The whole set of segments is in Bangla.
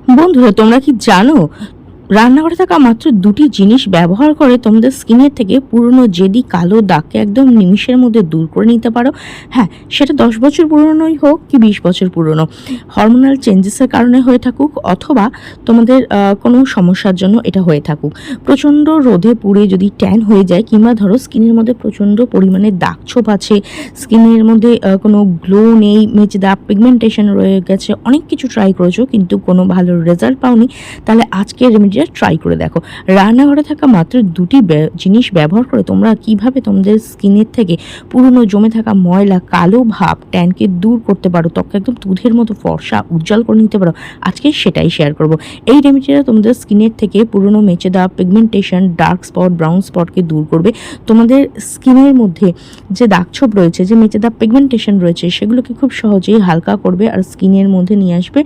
বন্ধুরা, তোমরা কি জানো রান্নাঘরে থাকা মাত্র দুটি জিনিস ব্যবহার করে তোমাদের স্কিনের থেকে পুরনো জেদি কালো দাগকে একদম নিমিষের মধ্যে দূর করে নিতে পারো। হ্যাঁ, সেটা 10 বছর পুরনোই হোক কি 20 বছর পুরনো, হরমোনাল চেঞ্জেসের কারণে হয়ে থাকুক অথবা তোমাদের কোনো সমস্যার জন্য এটা হয়ে থাকুক। প্রচণ্ড রোদে পুড়ে যদি ট্যান হয়ে যায়, কিংবা ধরো স্কিনের মধ্যে প্রচণ্ড পরিমাণে দাগ ছোপ আছে, স্কিনের মধ্যে কোনো গ্লো নেই, মেচে দাগ পিগমেন্টেশন রয়ে গেছে, অনেক কিছু ট্রাই করেছো কিন্তু কোনো ভালো রেজাল্ট পাওনি, তাহলে আজকের রেমেডিটা ট্রাই করে দেখো। রান্নাঘরে থাকা মাত্র দুটি জিনিস ব্যবহার করে তোমরা কিভাবে তোমাদের স্কিনের থেকে পুরনো জমে থাকা ময়লা, কালো ভাব, ট্যানকে দূর করতে পারো, ত্বককে একদম দুধের মতো ফর্সা উজ্জ্বল করে নিতে পারো, আজকে সেটাই শেয়ার করব। এই রেমেডিটা তোমাদের স্কিনের থেকে পুরনো মেচে দেওয়া পিগমেন্টেশন, ডার্ক স্পট, ব্রাউন স্পটকে দূর করবে। তোমাদের স্কিনের মধ্যে যে দাগছোপ রয়েছে, যে মেচে দেওয়া পিগমেন্টেশন রয়েছে, সেগুলোকে খুব সহজেই হালকা করবে আর স্কিনের মধ্যে নিয়ে আসবে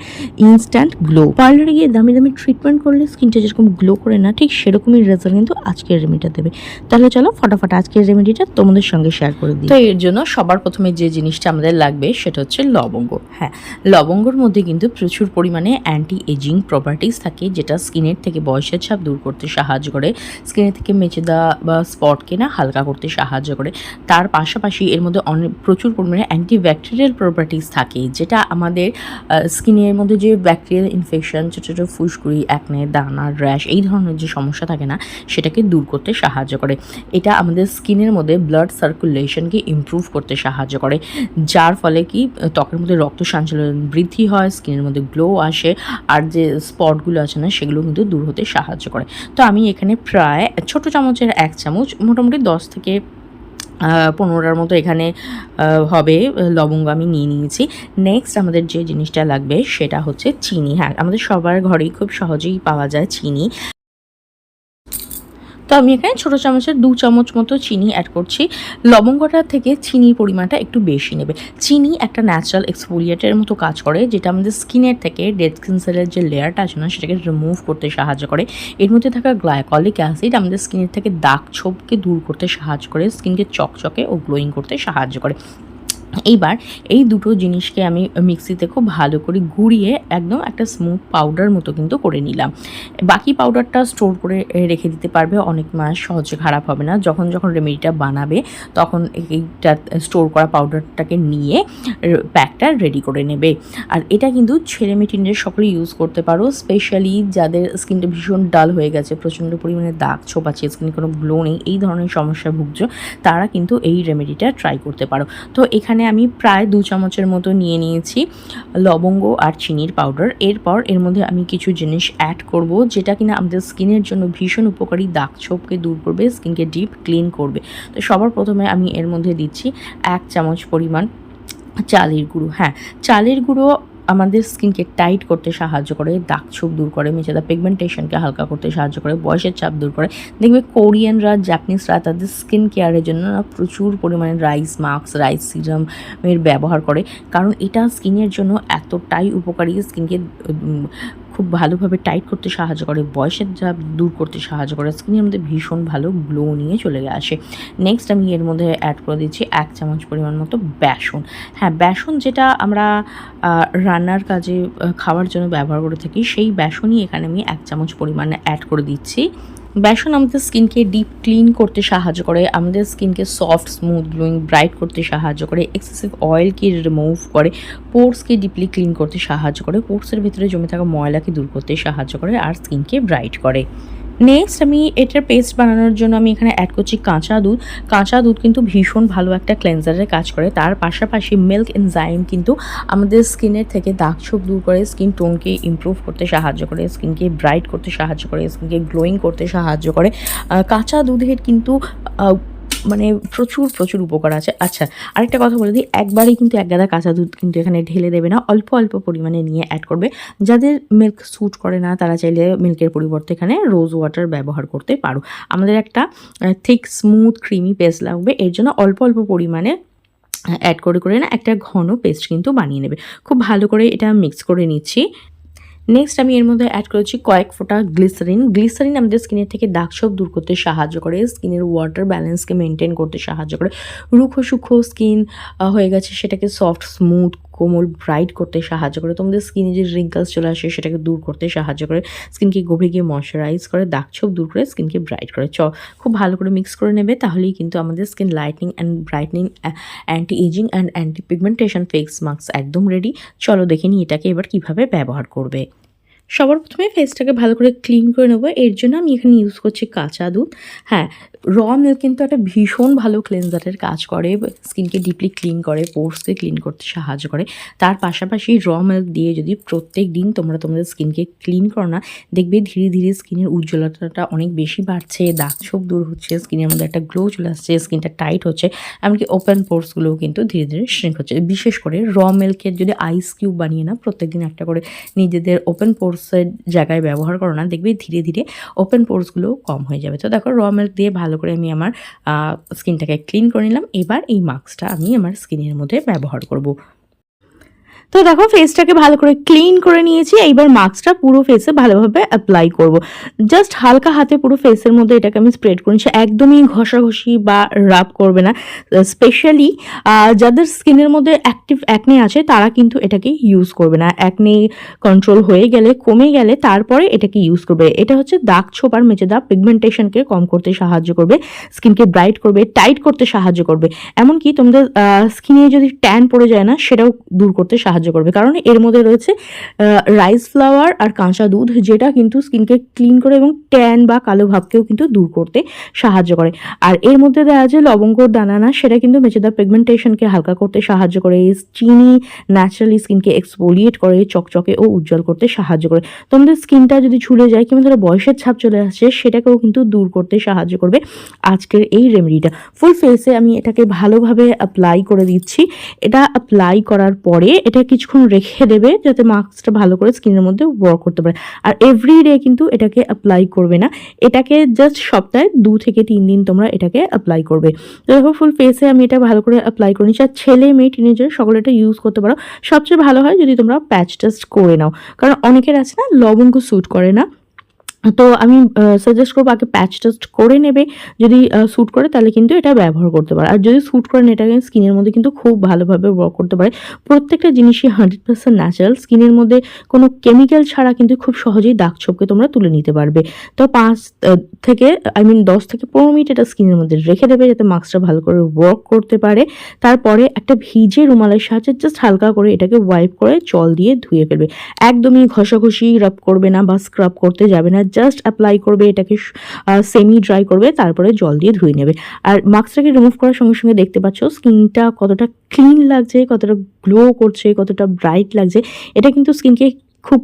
ইনস্ট্যান্ট গ্লো। পার্লারে গিয়ে দামি দামি ট্রিটমেন্ট করলে স্কিনটা যেরকম গ্লো করে না, ঠিক সেরকমই রেজাল্ট কিন্তু আজকের রেমেডিটা দেবে। তাহলে চলো ফটাফট আজকের রেমেডিটা তোমাদের সঙ্গে শেয়ার করে দিই। তো এর জন্য সবার প্রথমে যে জিনিসটা আমাদের লাগবে সেটা হচ্ছে লবঙ্গ। হ্যাঁ, লবঙ্গর মধ্যে কিন্তু প্রচুর পরিমাণে অ্যান্টি এজিং প্রপার্টিস থাকে, যেটা স্কিনের থেকে বয়সের ছাপ দূর করতে সাহায্য করে, স্কিনের থেকে মেচে দেওয়া বা স্পটকে না হালকা করতে সাহায্য করে। তার পাশাপাশি এর মধ্যে প্রচুর পরিমাণে অ্যান্টিব্যাকটেরিয়াল প্রপার্টিস থাকে, যেটা আমাদের স্কিনের মধ্যে যে ব্যাকটেরিয়াল ইনফেকশন, ছোটো ছোটো ফুসকুড়ি, একনে, দানা, র্যাশ, এই ধরনের যে সমস্যা থাকে না, সেটাকে দূর করতে সাহায্য করে। এটা আমাদের স্কিনের মধ্যে ব্লাড সার্কুলেশনকে ইমপ্রুভ করতে সাহায্য করে, যার ফলে কি ত্বকের মধ্যে রক্ত সঞ্চালন বৃদ্ধি হয়, স্কিনের মধ্যে গ্লো আসে, আর যে স্পটগুলো আছে না, সেগুলো কিন্তু দূর হতে সাহায্য করে। তো আমি এখানে প্রায় ছোটো চামচের 1 চামচ, মোটামুটি 10 থেকে 15টার মতো এখানে হবে লবঙ্গ আমি নিয়ে নিয়েছি। নেক্সট আমাদের যে জিনিসটা লাগবে সেটা হচ্ছে চিনি। হ্যাঁ, আমাদের সবার ঘরেই খুব সহজেই পাওয়া যায় চিনি। তো আমি এখানে ছোটো চামচের 2 চামচ মতো চিনি অ্যাড করছি। লবঙ্গটা থেকে চিনির পরিমাণটা একটু বেশি নেবে। চিনি একটা ন্যাচারাল এক্সফোলিয়েটের মতো কাজ করে, যেটা আমাদের স্কিনের থেকে ডেড স্কিন সেলের যে লেয়ারটা আছে না, সেটাকে রিমুভ করতে সাহায্য করে। এর মধ্যে থাকা গ্লাইকলিক অ্যাসিড আমাদের স্কিনের থেকে দাগ ছোপকে দূর করতে সাহায্য করে, স্কিনকে চকচকে ও গ্লোয়িং করতে সাহায্য করে। এইবার এই দুটো জিনিসকে আমি মিক্সিতে খুব ভালো করে গুঁড়িয়ে একদম একটা স্মুথ পাউডার মতো কিন্তু করে নিলাম। বাকি পাউডারটা স্টোর করে রেখে দিতে পারবে অনেক মাস, সহজে খারাপ হবে না। যখন যখন রেমেডিটা বানাবে তখন এইটা স্টোর করা পাউডারটাকে নিয়ে প্যাকটা রেডি করে নেবে। আর এটা কিন্তু ছেলে মেয়ে টিনেজার সকলে ইউজ করতে পারো, স্পেশালি যাদের স্কিনটা ভীষণ ডাল হয়ে গেছে, প্রচণ্ড পরিমাণে দাগ ছোপ আছে, স্কিনে কোনো গ্লো নেই, এই ধরনের সমস্যা ভুগছো, তারা কিন্তু এই রেমেডিটা ট্রাই করতে পারো। তো এখানে আমি প্রায় 2 চামচের মতো নিয়ে নিয়েছি লবঙ্গ আর চিনির পাউডার। এরপর এর মধ্যে আমি কিছু জিনিস অ্যাড করব, যেটা কিনা আমাদের স্কিনের জন্য ভীষণ উপকারী, দাগ ছোপকে দূর করবে, স্কিনকে ডিপ ক্লিন করবে। তো সবার প্রথমে আমি এর মধ্যে দিচ্ছি 1 চামচ পরিমাণ চালের গুঁড়ো। হ্যাঁ, চালের গুঁড়ো আমাদের স্কিনকে টাইট করতে সাহায্য করে, দাগ ছোপ দূর করে, মেচেদা পিগমেন্টেশনকে হালকা করতে সাহায্য করে, বয়সের চাপ দূর করে। দেখবে কোরিয়ানরা, জাপানিজরা তাদের স্কিন কেয়ারের জন্য প্রচুর পরিমাণে রাইস মাস্ক, রাইস সিরামের ব্যবহার করে, কারণ এটা স্কিনের জন্য এতটাই উপকারী, স্কিনকে খুব ভালোভাবে টাইট করতে সাহায্য করে, বয়সের চাপ দূর করতে সাহায্য করে, স্কিনের মধ্যে ভীষণ ভালো গ্লো নিয়ে চলে আসে। নেক্সট আমি এর মধ্যে অ্যাড করে দিচ্ছি 1 চামচ পরিমাণ মতো বেসন। হ্যাঁ, বেসন যেটা আমরা রান্নার কাজে খাওয়ার জন্য ব্যবহার করে থাকি, সেই বেসনই এখানে আমি 1 চামচ পরিমাণে অ্যাড করে দিচ্ছি। বেসন আমাদের স্কিনকে ডিপ ক্লিন করতে সাহায্য করে, আমাদের স্কিনকে সফট, স্মুথ, গ্লোয়িং, ব্রাইট করতে সাহায্য করে, এক্সেসিভ অয়েলকে রিমুভ করে, পোর্সকে ডিপলি ক্লিন করতে সাহায্য করে, পোর্সের ভিতরে জমে থাকা ময়লাকে দূর করতে সাহায্য করে, আর স্কিনকে ব্রাইট করে। নেক্সট আমি এটার পেস্ট বানানোর জন্য আমি এখানে অ্যাড করছি কাঁচা দুধ। কাঁচা দুধ কিন্তু ভীষণ ভালো একটা ক্লেন্সারের কাজ করে, তার পাশাপাশি মিল্ক এনজাইম কিন্তু আমাদের স্কিনের থেকে দাগ ছোপ দূর করে, স্কিন টোনকে ইমপ্রুভ করতে সাহায্য করে, স্কিনকে ব্রাইট করতে সাহায্য করে, স্কিনকে গ্লোয়িং করতে সাহায্য করে। কাঁচা দুধের কিন্তু মানে প্রচুর প্রচুর উপকার আছে। আচ্ছা, আরেকটা কথা বলে দিই, একবারেই কিন্তু 1 গাদা কাঁচা দুধ কিন্তু এখানে ঢেলে দেবে না, অল্প অল্প পরিমাণে নিয়ে অ্যাড করবে। যাদের মিল্ক স্যুট করে না, তারা চাইলে মিল্কের পরিবর্তে এখানে রোজ ওয়াটার ব্যবহার করতে পারো। আমাদের একটা থিক, স্মুথ, ক্রিমি পেস্ট লাগবে, এর জন্য অল্প অল্প পরিমাণে অ্যাড করে করে না একটা ঘন পেস্ট কিন্তু বানিয়ে নেবে। খুব ভালো করে এটা মিক্স করে নিচ্ছি। নেক্সট আমি এর মধ্যে অ্যাড করেছি কয়েক ফোঁটা গ্লিসারিন। গ্লিসারিন আমাদের স্কিনের থেকে দাগ ছোপ দূর করতে সাহায্য করে, স্কিনের ওয়াটার ব্যালেন্সকে মেনটেন করতে সাহায্য করে, রুক্ষ সূক্ষ্ম স্কিন হয়ে গেছে সেটাকে সফট, স্মুথ কোমল ব্রাইট করতে সাহায্য করে, তোমাদের স্কিনে যে রিঙ্কলস চলে আসে সেটাকে দূর করতে সাহায্য করে, স্কিনকে গভীরে গিয়ে ময়শ্চারাইজ করে, দাগ ছোপ দূর করে, স্কিনকে ব্রাইট করে। খুব ভালো করে মিক্স করে নেবে, তাহলেই কিন্তু আমাদের skin lightening and brightening, anti aging and anti pigmentation face mask একদম রেডি। চলো দেখে নিই এটাকে এবার কিভাবে ব্যবহার করবে। সবার প্রথমে ফেসটাকে ভালো করে ক্লিন করে নেবো। এর জন্য আমি এখানে ইউজ করছি কাঁচা দুধ। হ্যাঁ, র মিল্ক কিন্তু একটা ভীষণ ভালো ক্লেনজারের কাজ করে, স্কিনকে ডিপলি ক্লিন করে, পোর্সকে ক্লিন করতে সাহায্য করে। তার পাশাপাশি র মিল্ক দিয়ে যদি প্রত্যেক দিন তোমরা তোমাদের স্কিনকে ক্লিন করো না, দেখবে ধীরে ধীরে স্কিনের উজ্জ্বলতাটা অনেক বেশি বাড়ছে, দাগ ছোপ দূর হচ্ছে, স্কিনের মধ্যে একটা গ্লো চলে আসছে, স্কিনটা টাইট হচ্ছে, এমনকি ওপেন পোর্সগুলোও কিন্তু ধীরে ধীরে শ্রিঙ্ক হচ্ছে। বিশেষ করে র মিল্কের যদি আইস কিউব বানিয়ে না প্রত্যেকদিন একটা করে নিজেদের ওপেন পোর্সের জায়গায় ব্যবহার করো না, দেখবে ধীরে ধীরে ওপেন পোর্সগুলোও কম হয়ে যাবে। তো দেখো র মিল্ক দিয়ে ভালো করে আমি আমার স্কিনটাকে ক্লিন করে নিলাম। এবার এই মাস্কটা আমি আমার স্কিনের মধ্যে ব্যবহার করব। তো দেখো ফেসটাকে ভালো করে ক্লিন করে নিয়েছি, এইবার মাস্কটা পুরো ফেসে ভালোভাবে অ্যাপ্লাই করব। জাস্ট হালকা হাতে পুরো ফেসের মধ্যে এটাকে আমি স্প্রেড করে নিচ্ছি, একদমই ঘষাঘষি বা রাব করবে না। স্পেশালি যাদের স্কিনের মধ্যে অ্যাক্টিভ অ্যাকনে আছে তারা কিন্তু এটাকে ইউজ করবে না। অ্যাকনে কন্ট্রোল হয়ে গেলে, কমে গেলে তারপরে এটাকে ইউজ করবে। এটা হচ্ছে দাগ ছোপ আর মেচে দাগ পিগমেন্টেশনকে কম করতে সাহায্য করবে, স্কিনকে ব্রাইট করবে, টাইট করতে সাহায্য করবে, এমনকি তোমাদের স্কিনে যদি ট্যান পড়ে যায় না সেটাও দূর করতে সাহায্য করবে। কারণ এর মধ্যে রয়েছে রাইস ফ্লাওয়ার আর কাঁচা দুধ, যেটা কিন্তু স্কিনকে ক্লিন করে এবং ট্যান বা কালো ভাবকেও কিন্তু দূর করতে সাহায্য করে। আর এর মধ্যে দেওয়া যে লবঙ্গর দানা, সেটা কিন্তু মেচেদার পিগমেন্টেশনকে হালকা করতে সাহায্য করে। চিনি ন্যাচারালি স্কিনকে এক্সফোলিয়েট করে, চকচকে ও উজ্জ্বল করতে সাহায্য করে। তোমাদের স্কিনটা যদি ঝুলে যায় কিংবা ধরো বয়সের ছাপ চলে আসছে সেটাকেও কিন্তু দূর করতে সাহায্য করবে আজকের এই রেমেডিটা। ফুল ফেসে আমি এটাকে ভালোভাবে অ্যাপ্লাই করে দিচ্ছি। এটা অ্যাপ্লাই করার পরে এটা কিছুক্ষণ রেখে দেবে যাতে মাস্কটা ভালো করে স্কিনের মধ্যে ওয়ার্ক করতে পারে। আর এভরিডে কিন্তু এটাকে অ্যাপ্লাই করবে না, এটাকে জাস্ট সপ্তাহে 2 থেকে 3 দিন তোমরা এটাকে অ্যাপ্লাই করবে। তো দেখো ফুল ফেসে আমি এটা ভালো করে অ্যাপ্লাই করে নিচ্ছি। আর ছেলে মেয়ে টিনেজার সকলে এটা ইউজ করতে পারো। সবচেয়ে ভালো হয় যদি তোমরা প্যাচ টেস্ট করে নাও, কারণ অনেকের আছে না লবঙ্গ স্যুট করে না। তো আমি সাজেস্ট করবো আগে প্যাচ টেস্ট করে নেবে, যদি স্যুট করে তাহলে কিন্তু এটা ব্যবহার করতে পারে। আর যদি স্যুট করে না, এটা স্কিনের মধ্যে কিন্তু খুব ভালোভাবে ওয়ার্ক করতে পারে। প্রত্যেকটা জিনিসই 100% ন্যাচারাল, স্কিনের মধ্যে কোনো কেমিক্যাল ছাড়া কিন্তু খুব সহজেই দাগ ছোপকে তোমরা তুলে নিতে পারবে। তো 10 থেকে 15 মিনিট এটা স্কিনের মধ্যে রেখে দেবে যাতে মাস্কটা ভালো করে ওয়ার্ক করতে পারে। তারপরে একটা ভিজে রুমালের সাহায্যে জাস্ট হালকা করে এটাকে ওয়াইপ করে জল দিয়ে ধুয়ে ফেলবে। একদমই ঘষাঘষি রাব করবে না বা স্ক্রাব করতে যাবে না, জাস্ট অ্যাপ্লাই করবে, এটাকে সেমি ড্রাই করবে, তারপরে জল দিয়ে ধুয়ে নেবে। আর মাস্কটাকে রিমুভ করার সঙ্গে সঙ্গে দেখতে পাচ্ছ স্কিনটা কতটা ক্লিন লাগছে, কতটা গ্লো করছে, কতটা ব্রাইট লাগছে। এটা কিন্তু স্কিনকে খুব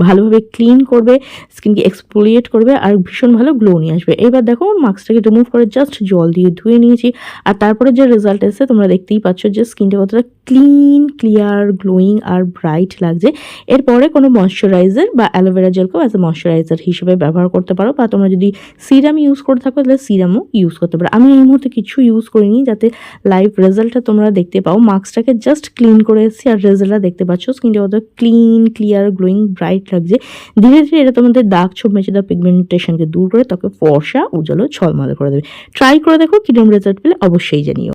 ভালোভাবে ক্লিন করবে, স্কিনকে এক্সফোলিয়েট করবে আর ভীষণ ভালো গ্লো নিয়ে আসবে। এবার দেখো মাস্কটাকে রিমুভ করে জাস্ট জল দিয়ে ধুয়ে নিয়েছি। আর তারপরে যে রেজাল্ট এসেছে তোমরা দেখতেই পাচ্ছ যে স্কিনটা কতটা ক্লিন, ক্লিয়ার, গ্লোয়িং আর ব্রাইট লাগছে। এরপরে কোনো ময়শ্চারাইজার বা অ্যালোভেরা জেলকেও অ্যাজ এ ময়শ্চারাইজার হিসেবে ব্যবহার করতে পারো, বা তোমরা যদি সিরাম ইউজ করে থাকো তাহলে সিরামও ইউজ করতে পারো। আমি এই মুহূর্তে কিছু ইউজ করিনি যাতে লাইভ রেজাল্টটা তোমরা দেখতে পাও। মাস্কটাকে জাস্ট ক্লিন করে এসেছি আর রেজাল্টটা দেখতে পাচ্ছ, স্কিনটা কত ক্লিন, ক্লিয়ার, গ্লোয়িং, ব্রাইট লাগছে। ধীরে ধীরে এটা তোমাদের দাগ ছোপ মেচে দেওয়া পিগমেন্টেশনকে দূর করে ত্বকে ফর্সা, উজ্জ্বল ও ঝলমলে করে দেবে। ট্রাই করে দেখো, কিরকম রেজাল্ট পেলে অবশ্যই জানিও।